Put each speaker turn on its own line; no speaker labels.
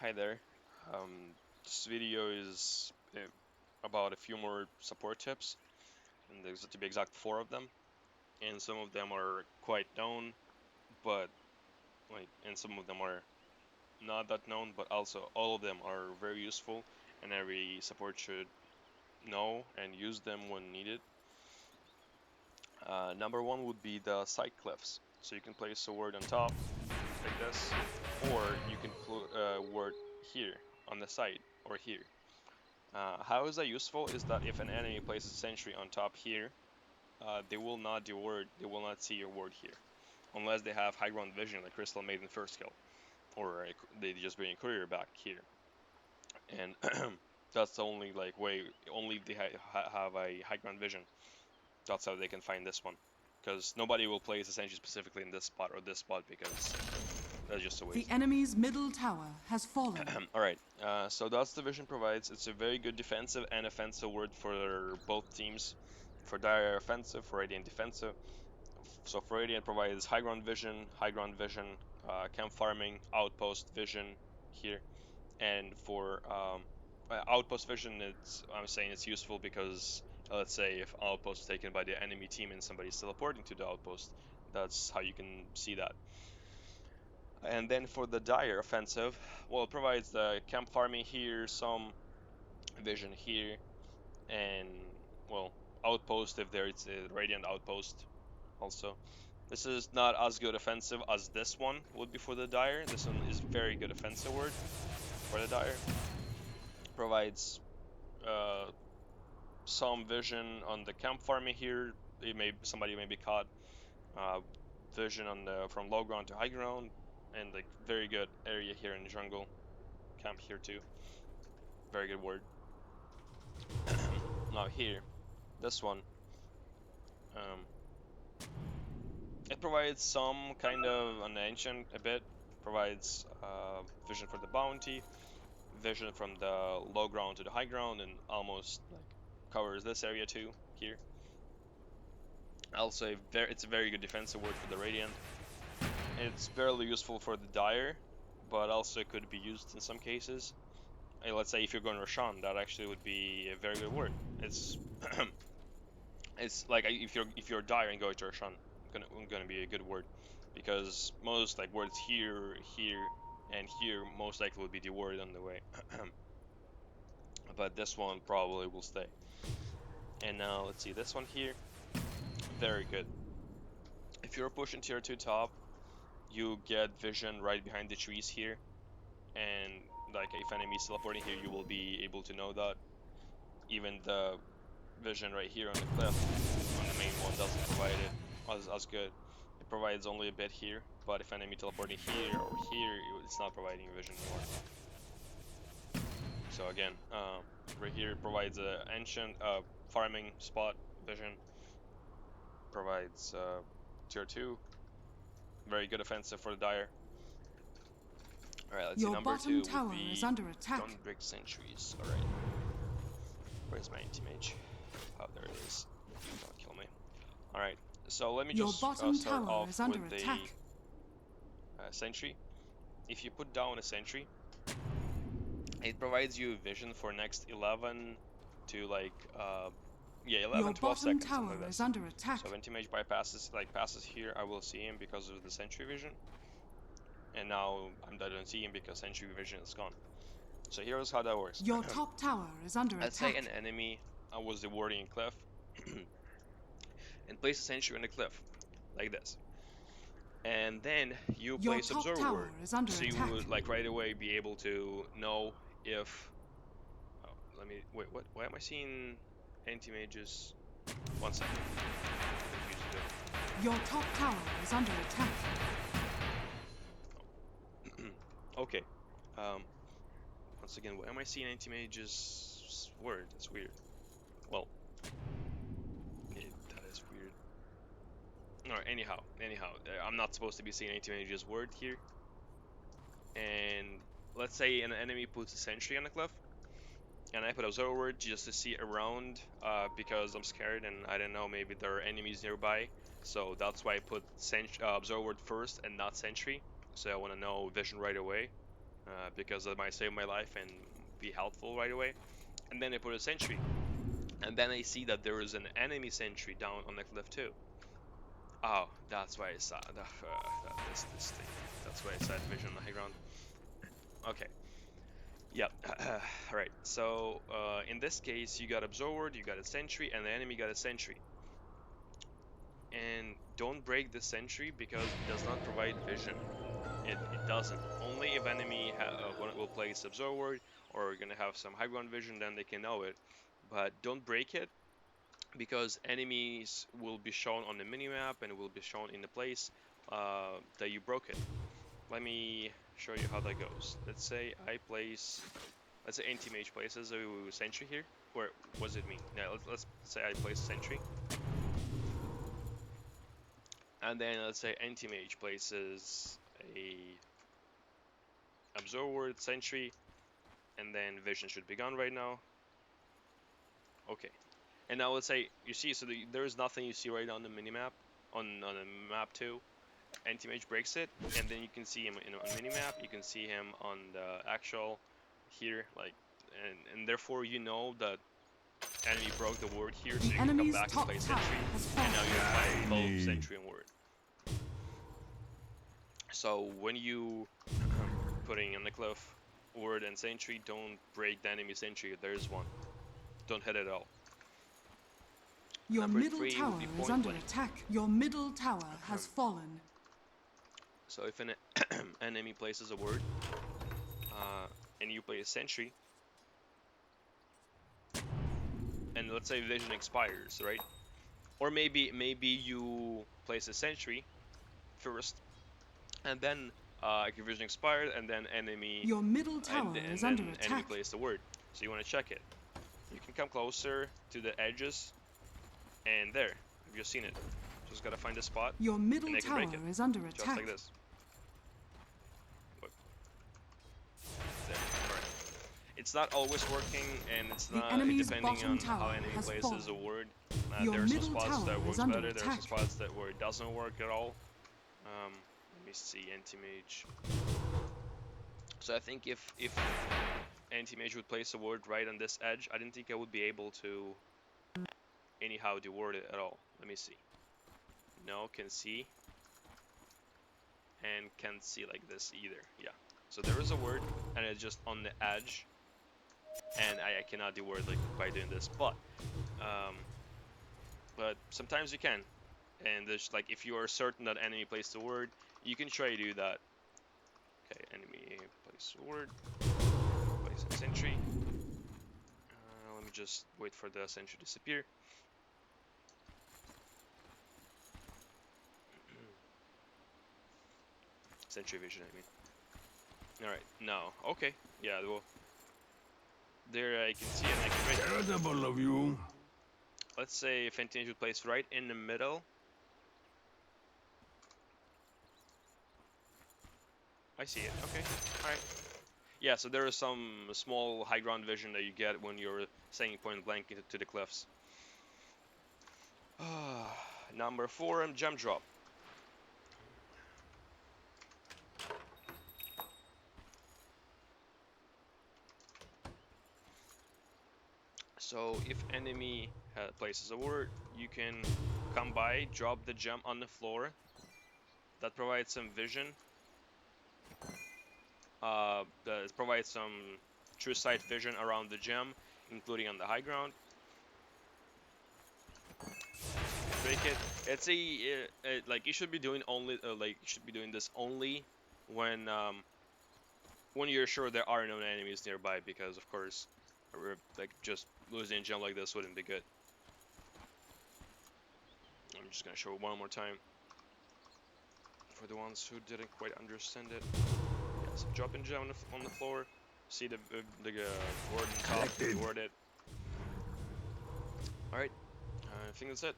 Hi there. This video is about a few more support tips, and there's to be exact four of them. And some of them are quite known, but and some of them are not that known, but also all of them are very useful, and every support should know and use them when needed. Number one would be the side cliffs. So you can place a word on top, like this, or you can put a word here on the side or here. How is that useful is that if an enemy places a sentry on top here, they will not see your ward here, unless they have high ground vision like Crystal made in the first kill, or they just bring a courier back here, and that's the only way. Only if they have a high ground vision, that's how they can find this one, because nobody will place a sentry specifically in this spot or this spot because that's just a
The
waste.
enemy's middle tower has fallen.
Alright, so that's the vision provides. It's a very good defensive and offensive word for both teams. For Dire offensive, for Radiant defensive. So for Radiant provides high ground vision, camp farming, outpost vision here. And for outpost vision, I'm saying it's useful because let's say if outpost is taken by the enemy team and somebody's teleporting to the outpost, that's how you can see that. And then for the Dire offensive, well, it provides the camp farming here, some vision here, and well, outpost if there's a Radiant outpost also. This is not as good offensive as this one would be for the Dire. This one is very good offensive word for the Dire. Provides uh, some vision on the camp farming here. Somebody may be caught. Uh, Vision on the from low ground to high ground, and like very good area here in the jungle. Camp here too. Very good word. Now here, this one, um, it provides some kind of an ancient a bit. Provides vision for the bounty, vision from the low ground to the high ground, and almost like covers this area too here. Also, it's a very good defensive word for the Radiant. It's barely useful for the Dire, but also could be used in some cases. Let's say if you're going Roshan, that actually would be a very good word. It's it's like if you're Dire and go to Roshan, gonna be a good word, because most like words here, here, and here most likely would be the word on the way. But this one probably will stay. And now let's see this one here. Very good. If you're pushing tier 2 top, you get vision right behind the trees here, and like if enemies teleporting here, you will be able to know that. Even the vision right here on the cliff, on the main one, doesn't provide it as good. It provides only a bit here, but if enemy teleporting here or here, it's not providing vision anymore. So again, right here it provides a ancient farming spot vision. Provides tier 2, very good offensive for the Dire. Alright, let's see,
Your
number
bottom
2 would
tower is
be
under attack.
don't break sentries. Alright, where's my anti-mage? Oh, there it is. Don't kill me. Alright, so let me
Your
just
bottom
start
tower
off
is under
with
attack.
a sentry. If you put down a sentry, it provides you vision for next 11 to like yeah, 11
Your
12
bottom
seconds, something
tower
like
is
this.
under attack.
So if anti-mage passes here, I will see him because of the sentry vision, and now I don't see him because sentry vision is gone. So here's how that works.
Your top tower is under
Let's say
attack.
an enemy was warding a cliff and place a sentry on the cliff like this, and then you
Your
place
top
observer
tower
word,
is under
so you
attack.
would like right away be able to know if let me wait. What? Why am I seeing anti-mages? 1 second.
Your top tower is under attack.
Okay. Once again, why am I seeing anti-mages word? That's weird. Well, that is weird. Alright, anyhow, I'm not supposed to be seeing anti-mages word here. And let's say an enemy puts a sentry on the cliff, and I put observer word just to see around, because I'm scared and I don't know, maybe there are enemies nearby. So that's why I put observer word first and not sentry. So I want to know vision right away. because that might save my life and be helpful right away. And then I put a sentry, and then I see that there is an enemy sentry down on the cliff too. Oh, that's why I saw this thing. That's why I said vision on the high ground. Okay. Yep. Alright. So in this case, you got Absorber, you got a sentry, and the enemy got a sentry. And don't break the sentry because it does not provide vision. It doesn't. Only if enemy will place Absorber or gonna have some high ground vision, then they can know it. But don't break it because enemies will be shown on the minimap and it will be shown in the place that you broke it. Let me show you how that goes. Let's say anti-mage places a sentry here. Or was it me? No, let's say I place a sentry. And then let's say anti-mage places a Absorber sentry, and then vision should be gone right now. Okay. And now let's say you see, so there is nothing you see right on the minimap, on the map 2. Anti-mage breaks it, and then you can see him on minimap. You can see him on the actual here, like, and therefore you know that enemy broke the ward here, so
The
you can come
enemy's
back and
top
play
tower
sentry,
has
and now you're
fallen.
playing both sentry and ward. So when you putting on the cliff ward and sentry, don't break the enemy sentry if there is one. Don't hit it at all.
Your
Number
middle
3
tower
would be
is
point
under
blank.
attack. Your middle tower has fallen.
So if an enemy places a ward, and you play a sentry, and let's say vision expires, right? Or maybe you place a sentry first, and then your vision expired, and then enemy
Your middle tower is under
enemy
attack.
placed a ward. So you want to check it. You can come closer to the edges, and there, you've just seen it. Just gotta find a spot.
Your middle
and they can
tower
break it,
is under
just
attack.
like this. Look. There. Alright. It's not always working, and it's
The
not
enemy's
depending
bottom
on
tower
how enemy
has
places
fallen.
a ward.
Your
There are some
middle
spots
tower
that
is
works
under
better. There are some
attack.
spots where it doesn't work at all. Let me see, anti-mage. So I think if anti-mage would place a ward right on this edge, I didn't think I would be able to anyhow deward it at all. Let me see. No, can see. And can't see like this either. Yeah. So there is a word, and it's just on the edge, and I cannot deward like by doing this. But sometimes you can, and there's like if you are certain that enemy placed the word, you can try to do that. Okay, enemy place a word, place a sentry. Let me just wait for the sentry to disappear. Sentry vision, I mean. Alright, now, okay, yeah, well, there I can see it, I can break it.
Incredible of you.
Let's say if anti-mage would place right in the middle. I see it, okay, alright. Yeah, so there is some small high ground vision that you get when you're saying point blank to the cliffs. Number 4, gem drop. So if enemy places a ward, you can come by, drop the gem on the floor. That provides some vision. That provides some true sight vision around the gem, including on the high ground. Break it. It's like you should be doing this only when you're sure there are no enemies nearby, because of course, like just losing a gem like this wouldn't be good. I'm just gonna show it one more time for the ones who didn't quite understand it. Yeah, so dropping gem on the floor. See the ward on top. Ward it. All right. I think that's it.